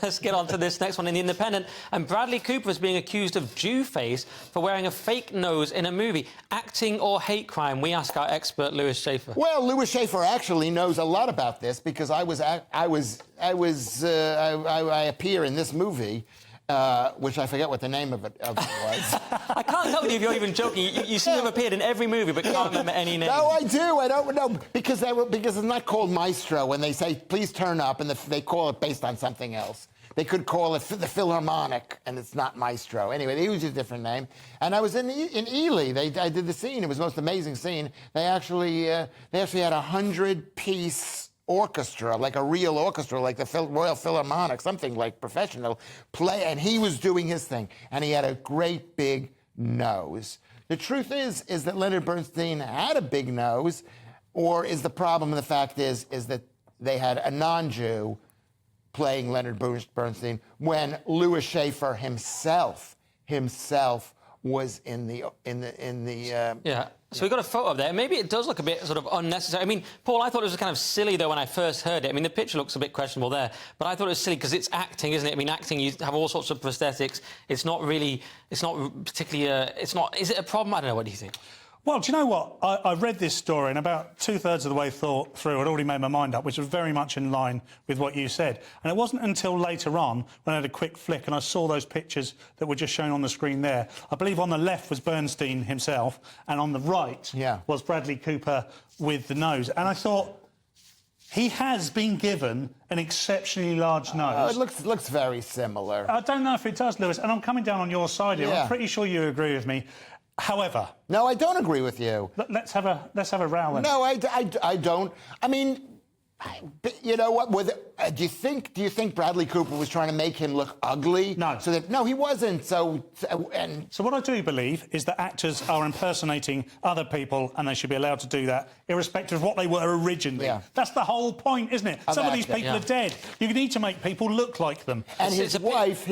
Let's get on to this next one in The Independent. And Bradley Cooper is being accused of Jewface for wearing a fake nose in a movie. Acting or hate crime? We ask our expert, Lewis Schaefer. Well, Lewis Schaefer actually knows a lot about this because I appear in this movie, which I forget what the name of it was. I can't tell if you're even joking. You seem to have appeared in every movie, but can't remember any name. No, I do. I don't know because it's not called Maestro when they say please turn up, and they call it based on something else. They could call it the Philharmonic, and it's not Maestro. Anyway, they used a different name. And I was in Ely. I did the scene. It was the most amazing scene. They actually had a 100-piece orchestra, like a real orchestra, like the Royal Philharmonic, something like professional, play. And he was doing his thing. And he had a great big nose. The truth is that Leonard Bernstein had a big nose, or is the problem, the fact is that they had a non-Jew playing Leonard Bernstein when Lewis Schaefer himself was in the yeah. So we got a photo of there. Maybe it does look a bit sort of unnecessary. I mean, Paul, I thought it was kind of silly though when I first heard it. I mean, the picture looks a bit questionable there, but I thought it was silly because it's acting, isn't it? I mean, acting, you have all sorts of prosthetics. It's not particularly. Is it a problem? I don't know. What do you think? Well, do you know what? I read this story and about two-thirds of the way through, I'd already made my mind up, which was very much in line with what you said. And it wasn't until later on, when I had a quick flick and I saw those pictures that were just shown on the screen there. I believe on the left was Bernstein himself, and on the right was Bradley Cooper with the nose. And I thought, he has been given an exceptionally large nose. It looks very similar. I don't know if it does, Lewis, and I'm coming down on your side here. I'm pretty sure you agree with me. However... No, I don't agree with you. Let's have a row then. No, I don't. I mean, you know what? Do you think Bradley Cooper was trying to make him look ugly? No. No, he wasn't. So what I do believe is that actors are impersonating other people, and they should be allowed to do that, irrespective of what they were originally. Yeah. That's the whole point, isn't it? Some of these people are dead. You need to make people look like them. And his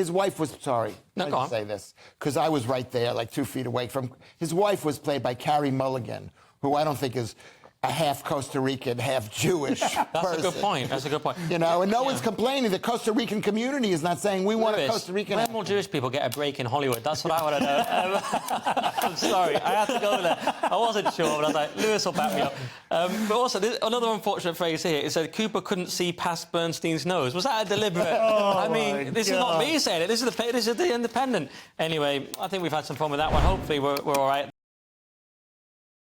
wife was sorry. No, go on. Say this because I was right there, like 2 feet away from. His wife was played by Carrie Mulligan, who I don't think is a half Costa Rican, half Jewish person. That's a good point. That's a good point. You know, and no one's complaining. The Costa Rican community is not saying we want a Costa Rican. When will Jewish people get a break in Hollywood? That's what I want to know. I'm sorry, I had to go there. I wasn't sure, but I was like, Lewis will back me up. But also, another unfortunate phrase here. It said Cooper couldn't see past Bernstein's nose. Was that a deliberate? I mean, this is not me saying it. This is the Independent. Anyway, I think we've had some fun with that one. Hopefully, we're all right.